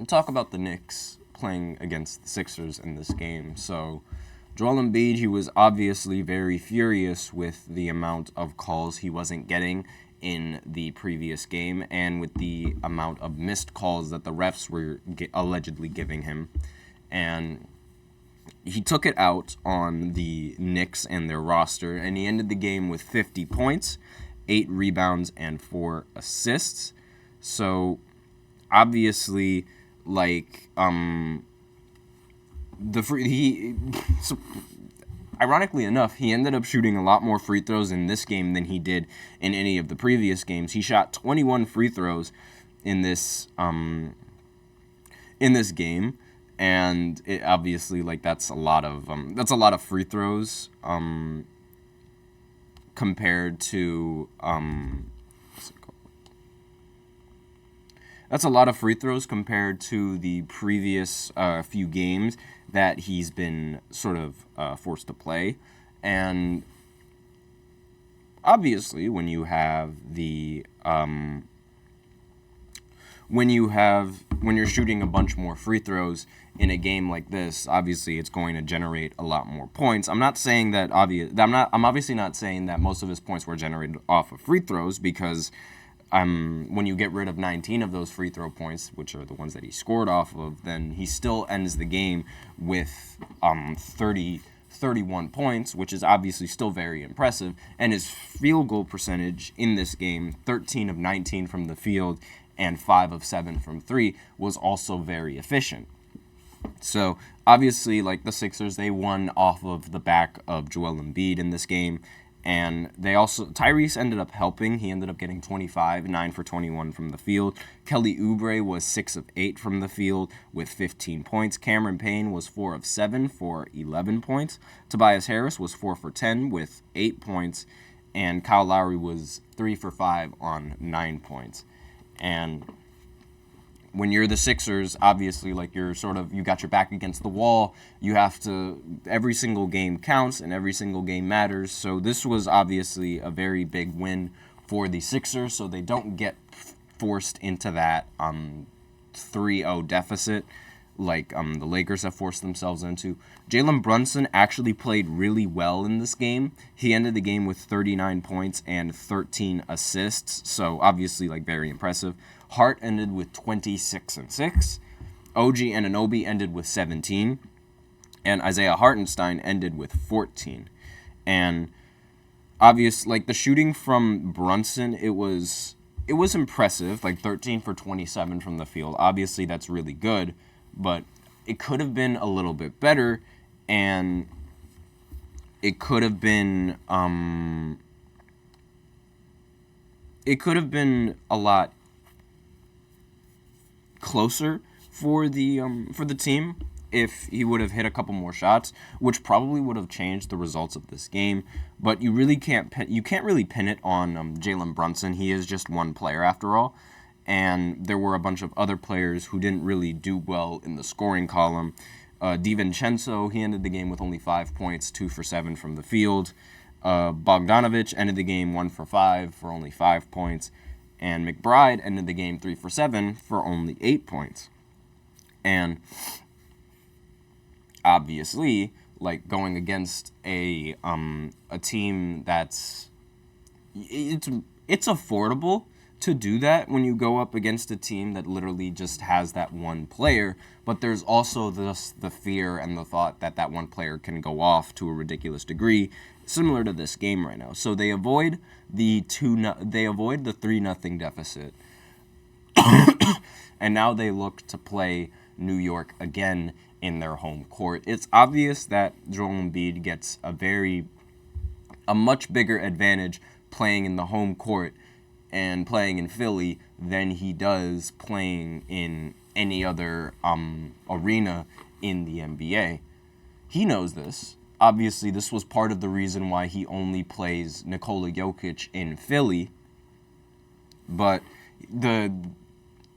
talk about the Knicks playing against the Sixers in this game. So, Joel Embiid, he was obviously very furious with the amount of calls he wasn't getting in the previous game and with the amount of missed calls that the refs were allegedly giving him. And he took it out on the Knicks and their roster, and he ended the game with 50 points, 8 rebounds, and 4 assists. So, obviously, ironically enough, he ended up shooting a lot more free throws in this game than he did in any of the previous games. He shot 21 free throws in this game, and it obviously that's a lot of free throws compared to That's a lot of free throws compared to the previous few games that he's been sort of forced to play. And obviously, when you're shooting a bunch more free throws in a game like this, obviously it's going to generate a lot more points. I'm obviously not saying that most of his points were generated off of free throws, because when you get rid of 19 of those free throw points, which are the ones that he scored off of, then he still ends the game with 31 points, which is obviously still very impressive. And his field goal percentage in this game, 13 of 19 from the field and 5 of 7 from 3, was also very efficient. So obviously, the Sixers, they won off of the back of Joel Embiid in this game. And Tyrese ended up helping. He ended up getting 25, 9 for 21 from the field. Kelly Oubre was 6 of 8 from the field with 15 points. Cameron Payne was 4 of 7 for 11 points. Tobias Harris was 4 for 10 with 8 points. And Kyle Lowry was 3 for 5 on 9 points. And when you're the Sixers, obviously, you got your back against the wall. You have to, every single game counts and every single game matters. So this was obviously a very big win for the Sixers, so they don't get forced into that 3-0 deficit the Lakers have forced themselves into. Jalen Brunson actually played really well in this game. He ended the game with 39 points and 13 assists, so obviously very impressive. Hart ended with 26 and 6. OG Anunoby ended with 17. And Isaiah Hartenstein ended with 14. And obviously, the shooting from Brunson, it was impressive, 13 for 27 from the field. Obviously, that's really good, but it could have been a little bit better, and it could have been a lot closer for the team if he would have hit a couple more shots, which probably would have changed the results of this game. But you really can't really pin it on Jalen Brunson. He is just one player after all, and there were a bunch of other players who didn't really do well in the scoring column. DiVincenzo, he ended the game with only 5 points, 2 for 7 from the field. Bogdanovich ended the game 1 for 5 for only 5 points. And McBride ended the game 3 for 7 for only 8 points. And obviously, going against a team that's it's affordable to do that when you go up against a team that literally just has that one player, but there's also the fear and the thought that that one player can go off to a ridiculous degree, similar to this game right now. So they avoid the 3-0 deficit, and now they look to play New York again in their home court. It's obvious that Joel Embiid gets a much bigger advantage playing in the home court and playing in Philly than he does playing in any other arena in the NBA. He knows this. Obviously, this was part of the reason why he only plays Nikola Jokic in Philly. But the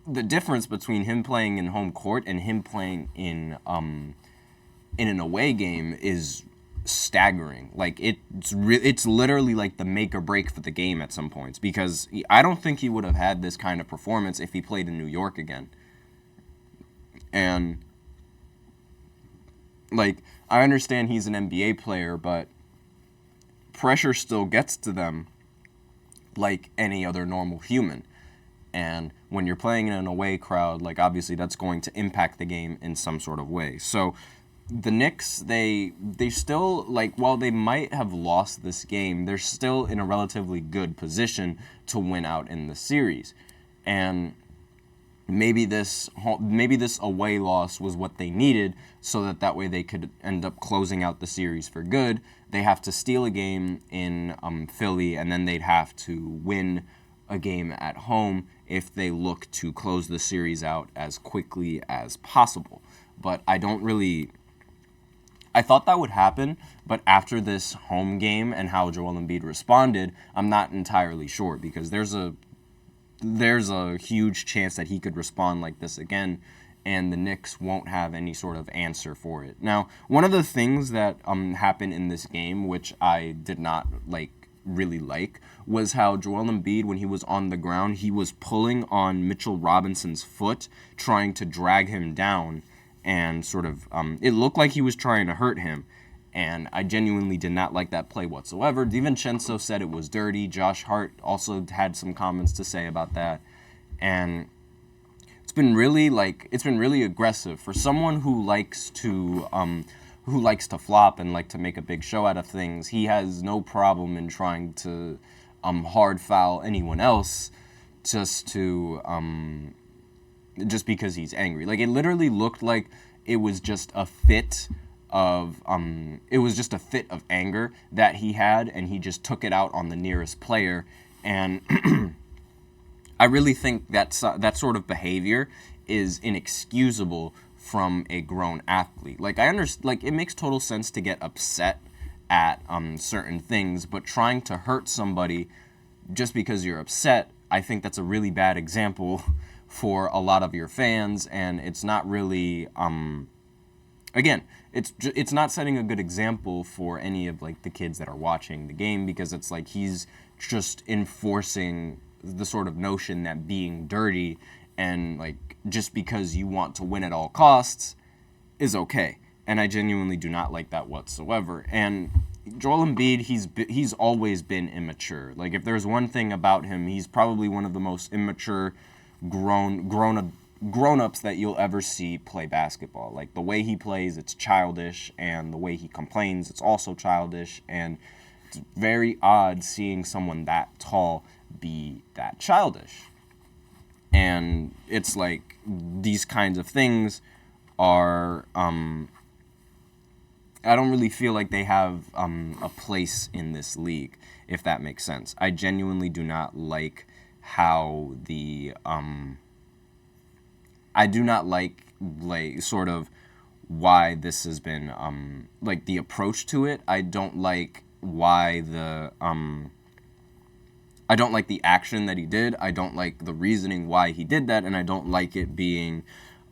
difference between him playing in home court and him playing in an away game is staggering. It's literally the make or break for the game at some points, because I don't think he would have had this kind of performance if he played in New York again. And, like, I understand he's an NBA player, but pressure still gets to them like any other normal human. And when you're playing in an away crowd, like, obviously that's going to impact the game in some sort of way. So the Knicks, they still, like, while they might have lost this game, they're still in a relatively good position to win out in the series. And maybe this away loss was what they needed, so that way they could end up closing out the series for good. They have to steal a game in Philly, and then they'd have to win a game at home if they look to close the series out as quickly as possible. But I thought that would happen, but after this home game and how Joel Embiid responded, I'm not entirely sure, because there's a huge chance that he could respond like this again, and the Knicks won't have any sort of answer for it. Now, one of the things that happened in this game, which I did not really like, was how Joel Embiid, when he was on the ground, he was pulling on Mitchell Robinson's foot, trying to drag him down, and sort of, it looked like he was trying to hurt him. And I genuinely did not like that play whatsoever. DiVincenzo said it was dirty. Josh Hart also had some comments to say about that. And it's been really aggressive for someone who likes to flop and like to make a big show out of things. He has no problem in trying to hard foul anyone else just because he's angry. Like, it literally looked like it was just a fit of anger that he had, and he just took it out on the nearest player. And I really think that sort of behavior is inexcusable from a grown athlete. Like, I understand, like, it makes total sense to get upset at certain things, but trying to hurt somebody just because you're upset, I think that's a really bad example for a lot of your fans, and it's not really again, it's not setting a good example for any of like the kids that are watching the game, because it's like he's just enforcing the sort of notion that being dirty and like just because you want to win at all costs is okay. And I genuinely do not like that whatsoever. And Joel Embiid, he's always been immature. Like, if there's one thing about him, he's probably one of the most immature grown-ups that you'll ever see play basketball. Like, the way he plays, it's childish, and the way he complains, it's also childish, and it's very odd seeing someone that tall be that childish. And it's like, these kinds of things are, I don't really feel like they have a place in this league, if that makes sense. I genuinely do not like how I do not like sort of why this has been, like, the approach to it. I don't like why I don't like the action that he did. I don't like the reasoning why he did that, and I don't like it being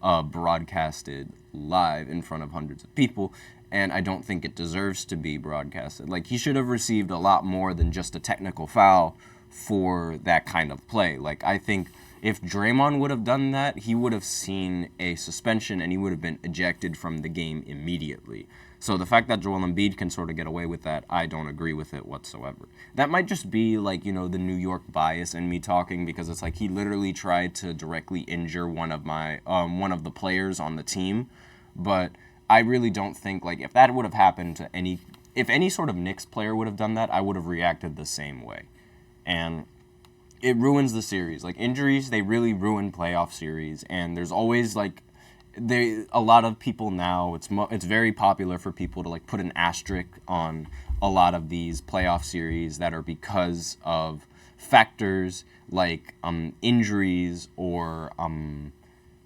broadcasted live in front of hundreds of people, and I don't think it deserves to be broadcasted. Like, he should have received a lot more than just a technical foul for that kind of play. Like, I think if Draymond would have done that, he would have seen a suspension and he would have been ejected from the game immediately. So the fact that Joel Embiid can sort of get away with that, I don't agree with it whatsoever. That might just be, like, you know, the New York bias in me talking, because it's like he literally tried to directly injure one of the players on the team. But I really don't think, like, if that would have happened to if any sort of Knicks player would have done that, I would have reacted the same way. And it ruins the series. Like, injuries, they really ruin playoff series, and there's always, like, a lot of people now, it's very popular for people to, like, put an asterisk on a lot of these playoff series that are because of factors like injuries or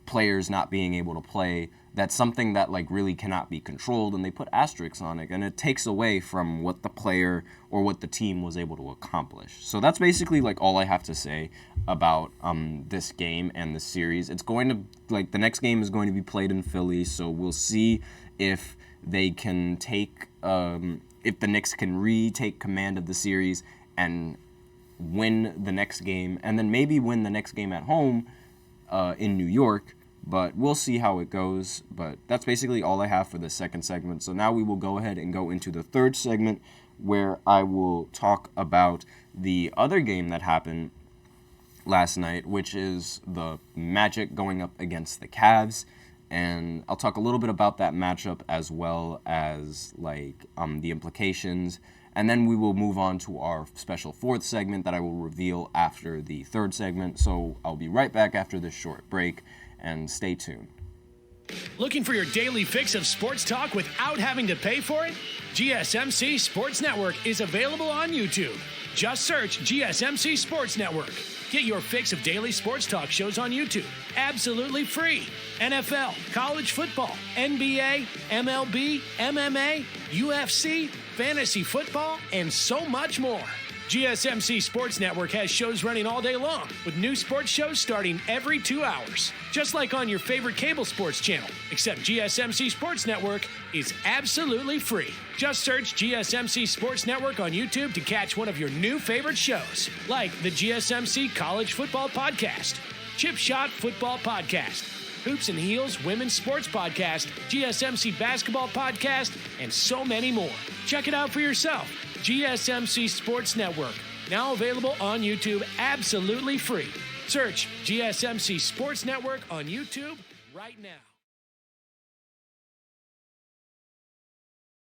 players not being able to play. That's something that, like, really cannot be controlled, and they put asterisks on it, and it takes away from what the player or what the team was able to accomplish. So that's basically, like, all I have to say about this game and the series. It's going to, like, the next game is going to be played in Philly, so we'll see if they can if the Knicks can retake command of the series and win the next game, and then maybe win the next game at home in New York. but we'll see how it goes. But that's basically all I have for the second segment. So now we will go ahead and go into the third segment, where I will talk about the other game that happened last night, which is the Magic going up against the Cavs. And I'll talk a little bit about that matchup as well as the implications. And then we will move on to our special fourth segment that I will reveal after the third segment. So I'll be right back after this short break, and stay tuned. Looking for your daily fix of sports talk without having to pay for it? GSMC Sports Network is available on YouTube. Just search GSMC Sports Network. Get your fix of daily sports talk shows on YouTube, absolutely free. NFL, college football, NBA, MLB, MMA, UFC, fantasy football, and so much more. GSMC Sports Network has shows running all day long, with new sports shows starting every 2 hours. Just like on your favorite cable sports channel, except GSMC Sports Network is absolutely free. Just search GSMC Sports Network on YouTube to catch one of your new favorite shows, like the GSMC College Football Podcast, Chip Shot Football Podcast, Hoops and Heels Women's Sports Podcast, GSMC Basketball Podcast, and so many more. Check it out for yourself. GSMC Sports Network, now available on YouTube absolutely free. Search GSMC Sports Network on YouTube right now.